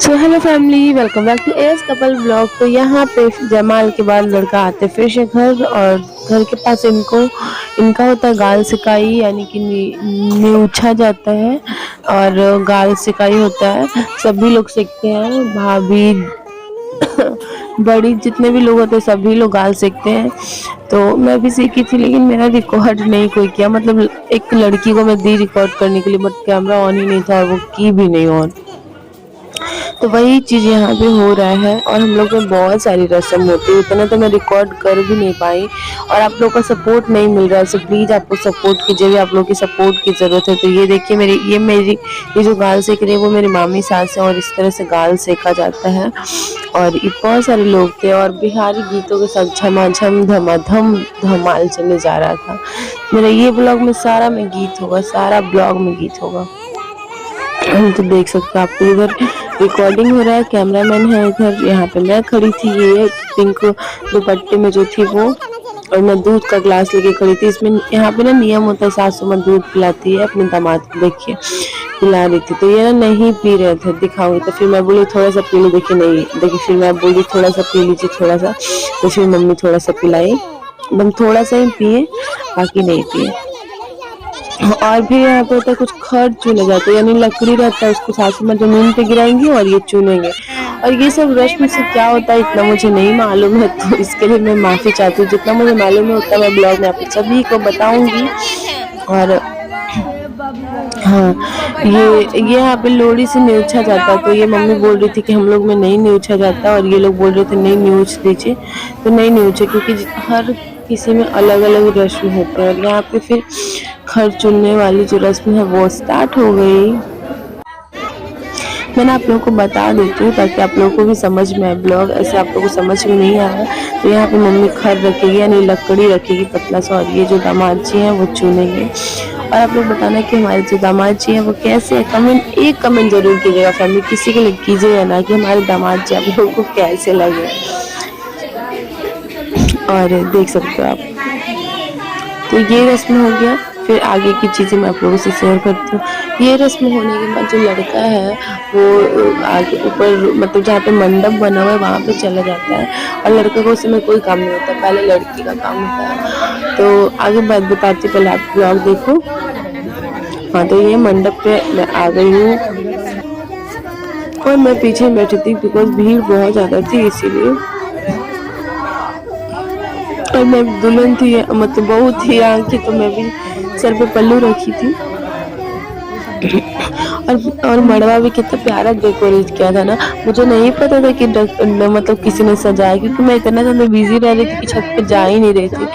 So hello family, welcome back to S couple blog. तो यहाँ पे जमाल के बाद लड़का आते फिर से घर, और घर के पास इनका होता है गाल सिकाई, यानी कि न्यूछा जाता है और गाल सिकाई होता है। सभी लोग सीखते हैं, भाभी बड़ी जितने भी लोग होते हैं सभी लोग गाल सीखते हैं। तो मैं भी सीखी थी, लेकिन मेरा रिकॉर्ड नहीं कोई किया। मतलब एक लड़की को मैं दी रिकॉर्ड करने के लिए, बट कैमरा ऑन ही नहीं था और वो की भी नहीं ऑन। तो वही चीज़ यहाँ पे हो रहा है, और हम लोग में बहुत सारी रस्म होती है। इतना तो मैं रिकॉर्ड कर भी नहीं पाई, और आप लोग का सपोर्ट नहीं मिल रहा है। सो प्लीज़ आप लोग सपोर्ट कीजिए, आप लोग की सपोर्ट की ज़रूरत है। तो ये देखिए मेरी ये जो गाल सेक रही है वो मेरी मामी सास है, और इस तरह से गाल सेका जाता है। और ये बहुत सारे लोग थे, और बिहारी गीतों के साथ झमाझम धमाधम धमाल चले जा रहा था। मेरा ये ब्लॉग में सारा में गीत होगा, सारा ब्लॉग में गीत होगा। तो देख सकते हो आपको, इधर रिकॉर्डिंग हो रहा है, कैमरामैन है इधर, यहाँ पे मैं खड़ी थी ये पिंक दुपट्टे में जो थी वो, और मैं दूध का ग्लास लेके खड़ी थी। इसमें यहाँ पे ना नियम होता है, सासू माँ दूध पिलाती है अपने दामाद को, देखिए पिला रही थी। तो ये ना नहीं पी रहे थे, दिखाऊंगी। तो फिर मैं बोली थोड़ा सा पी लो, देखिए नहीं, देखिए फिर मैं बोली थोड़ा सा पी लीजिए थोड़ा सा। तो फिर मम्मी थोड़ा सा पिलाई, एकदम थोड़ा सा ही पिए, बाकी नहीं पिए। और भी यहाँ पे होता है कुछ खर चुने जाते हैं, यानी लकड़ी रहता है, उसको सासू माँ जमीन पे गिराएंगी और ये चुनेंगे। और ये सब रस्म से क्या होता है इतना मुझे नहीं मालूम है, तो इसके लिए मैं माफ़ी चाहती हूँ। जितना मुझे मालूम है उतना मैं ब्लॉग में आप सभी को बताऊंगी। और हाँ, ये यहाँ पे लोहड़ी से न्यूछा जाता है। तो ये मम्मी बोल रही थी कि हम लोग में नहीं न्यूछा जाता, और ये लोग बोल रहे थे नहीं न्यूछ दीजिए। तो नहीं न्यूछे, क्योंकि हर किसी में अलग अलग रस्म होते हैं। और यहाँ पे फिर खर चुनने वाली जो रस्म है वो स्टार्ट हो गई। मैंने आप लोगों को बता देती हूँ ताकि आप लोगों को भी समझ में आए ब्लॉग, ऐसे आप लोगों को समझ में नहीं आया। तो यहाँ पे मम्मी खर रखेगी, यानी लकड़ी रखेगी पतला सा, और ये जो दामाद जी हैं वो चुनेंगे। और आप लोग बताना कि हमारे जो दामाद जी हैं वो कैसे है। एक कमेंट जरूर कीजिएगा फैमिली, किसी के लिए कीजिएगा ना, कि हमारे दामाद जी आप लोगों को कैसे लगे। और देख सकते हो आप, तो ये रस्म हो गया। फिर आगे की चीज़ें मैं आप लोगों से शेयर करती हूँ। ये रस्म होने के बाद जो लड़का है वो आगे ऊपर, मतलब जहाँ पे मंडप बना हुआ है वहाँ पे चला जाता है, और लड़के को उसमें कोई काम नहीं होता, पहले लड़की का काम होता है। तो आगे बात बताती, पहले आप ब्लॉग देखो। हाँ, तो ये मंडप पे मैं आ गई हूँ, और मैं पीछे बैठी थी बिकॉज भीड़ बहुत ज़्यादा थी इसीलिए। और मैं दुल्हन थी, मतलब बहू थी यहाँ की, तो मैं भी सर पे पल्लू रखी थी। और मड़वा भी कितना प्यारा डेकोरेट किया था ना। मुझे नहीं पता था कि मतलब किसी ने सजाया, क्योंकि मैं इतना ज़्यादा बिजी रह रही थी कि छत पे जा ही नहीं रही थी।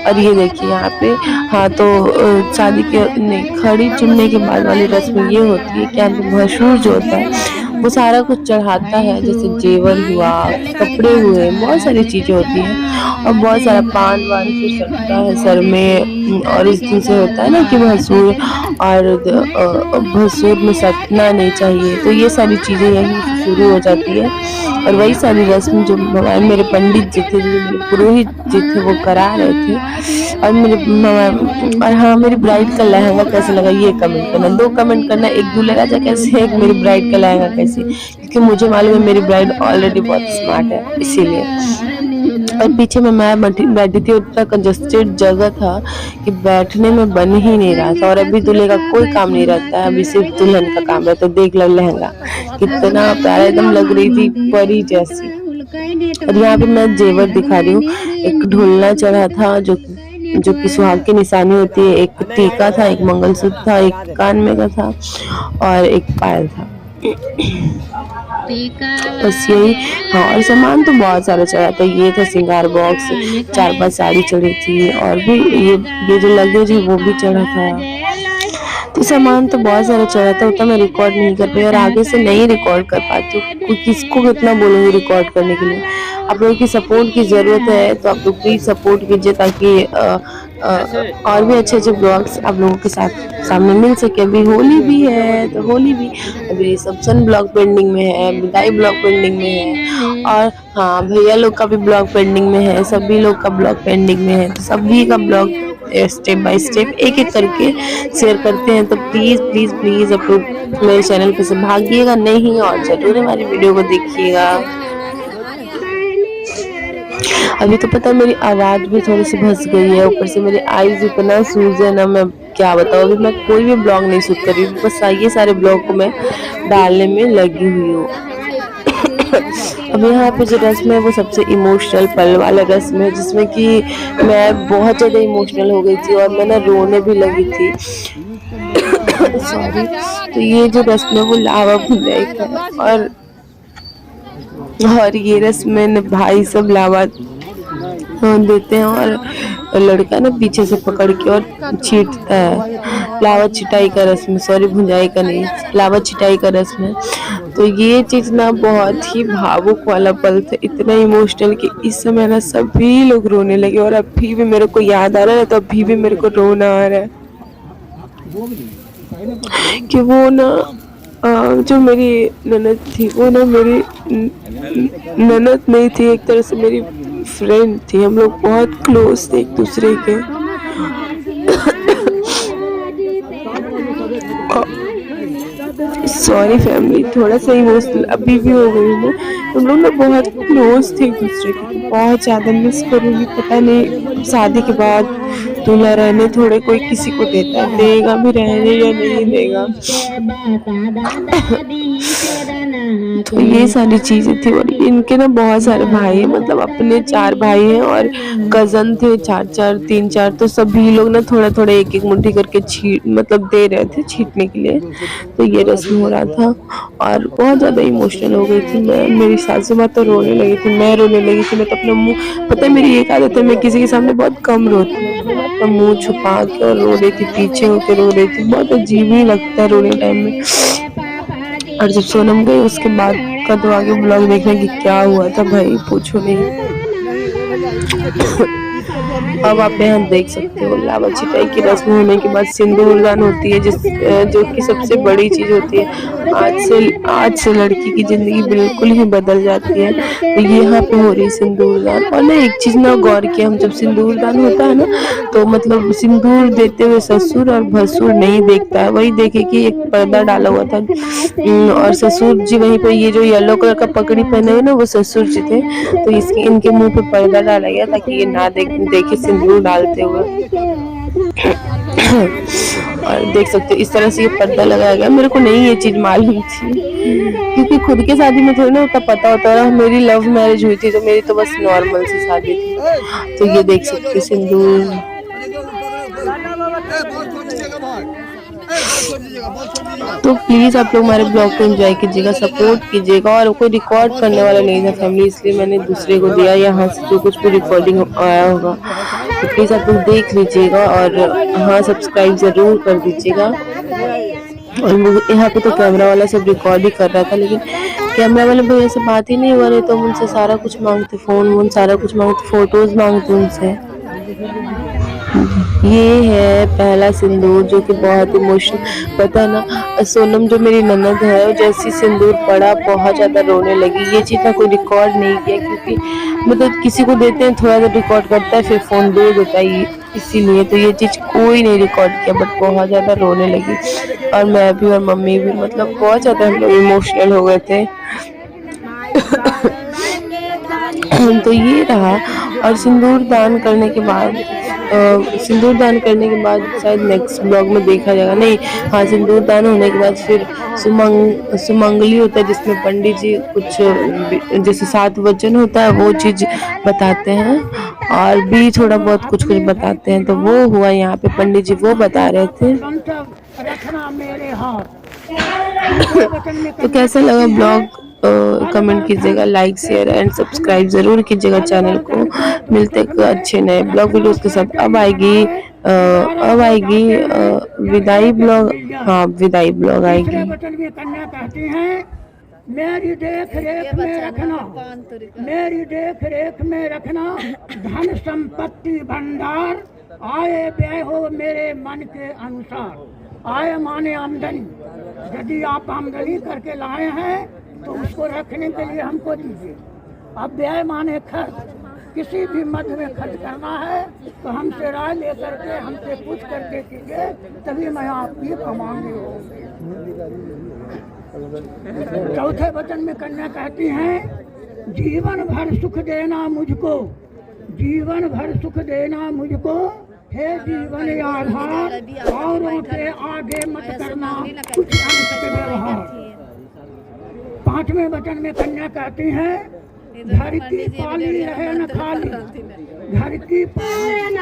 और ये देखिए यहाँ पे, हाँ तो शादी के नहीं, खड़ी चुनने के बाद वाली रस्म ये होती है कि यहाँ पे भसुर जो होता है वो सारा कुछ चढ़ाता है, जैसे जेवर हुआ, कपड़े हुए, बहुत सारी चीज़ें होती हैं। और बहुत सारा पान वान फिर सटता है सर में। और इस दिन से होता है ना कि भसुर, और भसुर में सटना नहीं चाहिए। तो ये सारी चीज़ें यहीं से शुरू हो जाती है। और वही सारी रस्म जो मेरे पंडित जी थे, जो मेरे पुरोहित जी थे, वो करा रहे थे। और हाँ, मेरी ब्राइड का लहंगा कैसे लगा ये कमेंट करना, 2 कमेंट करना, एक दूल्हे राजा कैसे, एक मेरी ब्राइड का लहंगा कैसे, क्योंकि मुझे मालूम है मेरी ब्राइड ऑलरेडी बहुत स्मार्ट है इसीलिए। और पीछे में मैं बैठी थी, उतना कंजस्टेड जगह था कि बैठने में बन ही नहीं रहा था। और अभी दूल्हे का कोई काम नहीं रहता है, अभी सिर्फ दुल्हन का काम रहता है। तो देख लो लहंगा कितना प्यारा, एकदम लग रही थी परी जैसी। और यहाँ पे मैं जेवर दिखा रही हूँ, एक ढोलना चढ़ा था जो कि सुहाग की निशानी होती है, एक टीका था, एक मंगलसूत्र था, एक कान में का था, और एक पायल था, बस यही। हाँ, और सामान तो बहुत सारा चढ़ा था। ये था श्रृंगार बॉक्स, 4-5 साड़ी चढ़ी थी, और भी ये जो लगेज है वो भी चढ़ा था। तो सामान तो बहुत सारा चढ़ा था, उतना मैं रिकॉर्ड नहीं कर पाई, और आगे से नहीं रिकॉर्ड कर पाती हूँ। किसको कितना बोलूँगी रिकॉर्ड करने के लिए। आप लोगों की सपोर्ट की ज़रूरत है, तो आप लोग प्लीज़ सपोर्ट कीजिए, ताकि और भी अच्छे अच्छे ब्लॉग्स आप लोगों के साथ सामने मिल सके। अभी होली भी है, तो होली भी, अभी रिसेप्शन ब्लॉग पेंडिंग में है, विदाई ब्लॉग पेंडिंग में है, और हाँ भैया लोग का भी ब्लॉग पेंडिंग में है, सभी लोग का ब्लॉग पेंडिंग में है। तो सभी का ब्लॉग स्टेप बाय स्टेप एक एक करके शेयर करते हैं। तो प्लीज़ प्लीज़ प्लीज़ आप लोग मेरे चैनल पे से भागिएगा नहीं और ज़रूर हमारी वीडियो को देखिएगा। अभी तो पता है मेरी आवाज़ भी थोड़ी सी फंस गई है, ऊपर से मेरी आईज इतना सूज है ना, मैं क्या बताऊँ। अभी मैं कोई भी ब्लॉग नहीं शूट कर रही हूँ, बस ये सारे ब्लॉग को मैं डालने में लगी हुई हूँ। अब यहाँ पे जो रस्म है वो सबसे इमोशनल पल वाला रस्म है, जिसमें कि मैं बहुत ज़्यादा इमोशनल हो गई थी और मैं ना रोने भी लगी थी। सॉरी। तो ये जो रस्म है वो लावा भुनाई का है, और ये रस्म में भाई सब लावा देते हैं और लड़का ना पीछे से पकड़ के और छींटता है। लावा छिटाई का रस्म, सॉरी भुंजाई का नहीं, लावा छिटाई का रस्म है। तो ये चीज़ ना बहुत ही भावुक वाला पल था, इतना इमोशनल कि इस समय ना सभी लोग रोने लगे और अभी भी मेरे को याद आ रहा है, तो अभी भी मेरे को रोना आ रहा है कि वो ना जो मेरी ननद थी वो ना मेरी ननद नहीं थी, एक तरह से मेरी फ्रेंड थी। हम लोग बहुत क्लोज थे एक दूसरे के। सॉरी फैमिली, थोड़ा सा इमोशनल अभी भी हो गई हूँ। हम लोग ना बहुत क्लोज थे एक दूसरे के, बहुत ज़्यादा मिस करूँगी। पता नहीं शादी के बाद दूल्हा रहने थोड़े कोई किसी को देता है, देगा भी रहने या नहीं देगा। तो ये सारी चीज़ें थी। और इनके ना बहुत सारे भाई हैं, मतलब अपने 4 भाई हैं और कज़न थे 4-4 3-4, तो सभी लोग ना थोड़ा-थोड़ा एक-एक मुट्ठी करके मतलब दे रहे थे छींटने के लिए। तो ये रस्म हो रहा था और बहुत ज़्यादा इमोशनल हो गई थी मैं। मेरी सासू माँ तो रोने लगी थी, मैं रोने लगी थी। मैं तो अपना मुँह, पता है मेरी एक आदत है, मैं किसी के सामने बहुत कम रोती हूँ, अपना मुँह छुपा के और रो रही थी, पीछे होकर रो रही थी। बहुत अजीब ही लगता है रोने टाइम में। और जब सोनम गई उसके बाद का तो आगे ब्लॉग देखने की क्या हुआ था भाई, पूछो नहीं। अब आप यहाँ देख सकते हो लावा छिटाई की रस्म होने के बाद सिंदूरदान होती है, जो कि सबसे बड़ी चीज़ होती है। आज से लड़की की ज़िंदगी बिल्कुल ही बदल जाती है। तो यहाँ पे हो रही सिंदूरदान। और ना एक चीज़ ना गौर किया, हम जब सिंदूरदान होता है ना, तो मतलब सिंदूर देते हुए ससुर और भसुर नहीं देखता है, वही देखे कि एक पर्दा डाला हुआ था और ससुर जी वहीं पे, ये जो येलो कलर का पगड़ी पहने हुए ना वो ससुर जी थे। तो इनके मुंह पे पर्दा डाला गया ताकि ये ना देखे सिंदूर डालते हुए। और देख सकते हो इस तरह से ये पर्दा लगाया गया। मेरे को नहीं ये चीज़ मालूम थी, क्योंकि खुद के शादी में थोड़ी ना उतना पता होता है। मेरी लव मैरिज हुई थी, तो मेरी तो बस नॉर्मल सी शादी थी। तो ये देख सकते हो सिंदूर। तो प्लीज़ आप लोग हमारे ब्लॉग को एंजॉय कीजिएगा, सपोर्ट कीजिएगा। और कोई रिकॉर्ड करने वाला नहीं था फैमिली, इसलिए मैंने दूसरे को दिया, यहाँ से जो कुछ भी रिकॉर्डिंग आया होगा। तो प्लीज़ आप लोग देख लीजिएगा और हाँ सब्सक्राइब ज़रूर कर दीजिएगा। और यहाँ पे तो कैमरा वाला सब रिकॉर्ड ही कर रहा था, लेकिन कैमरा वाले भैया से बात ही नहीं हुआ, नहीं तो उनसे सारा कुछ मांगते, फ़ोन सारा कुछ मांगते, फ़ोटोज़ मांगते उनसे। ये है पहला सिंदूर, जो कि बहुत इमोशनल, पता है ना सोनम जो मेरी ननद है, जैसी सिंदूर पड़ा बहुत ज़्यादा रोने लगी। ये चीज़ ना कोई रिकॉर्ड नहीं किया, क्योंकि मतलब किसी को देते हैं थोड़ा सा रिकॉर्ड करता है फिर फ़ोन दे देता है, इसीलिए तो ये चीज़ कोई नहीं रिकॉर्ड किया। बट बहुत ज़्यादा रोने लगी और मैं भी और मम्मी भी, मतलब बहुत ज़्यादा हम लोग इमोशनल हो गए थे। तो ये रहा। और सिंदूर दान करने के बाद शायद नेक्स्ट ब्लॉग में देखा जाएगा, नहीं हाँ, सिंदूर दान होने के बाद फिर सुमंगली होता है, जिसमें पंडित जी कुछ जैसे 7 वचन होता है वो चीज़ बताते हैं और भी थोड़ा बहुत कुछ बताते हैं। तो वो हुआ यहाँ पे, पंडित जी वो बता रहे थे। तो कैसा लगा ब्लॉग कमेंट कीजिएगा, लाइक शेयर एंड सब्सक्राइब ज़रूर कीजिएगा चैनल को। मिलते हैं अच्छे नए ब्लॉग वीडियोस के साथ। अब आएगी विदाई ब्लॉग, हाँ विदाई ब्लॉग आएगी। मेरी देख रेख में रखना, मेरी देख रेख में रखना, धन संपत्ति भंडार, आए व्यय हो मेरे मन के अनुसार। आय माने आमदनी, यदि आप आमदनी करके लाए हैं तो उसको रखने के लिए हमको दीजिए। अब व्यय माने खर्च, किसी भी मध्य में खर्च करना है तो हमसे राय लेकर के, हमसे पूछ करके कीजिए, तभी मैं आपकी कमांगी होंगी। चौथे वचन में कन्या कहती हैं, जीवन भर सुख देना मुझको, जीवन भर सुख देना मुझको, हे जीवन आधार, औरों के आगे मत करना कुछ अनुचित व्यवहार। पांचवें वचन में कन्या कहती हैं, घर की पाली रहे न खाली, घर की पाली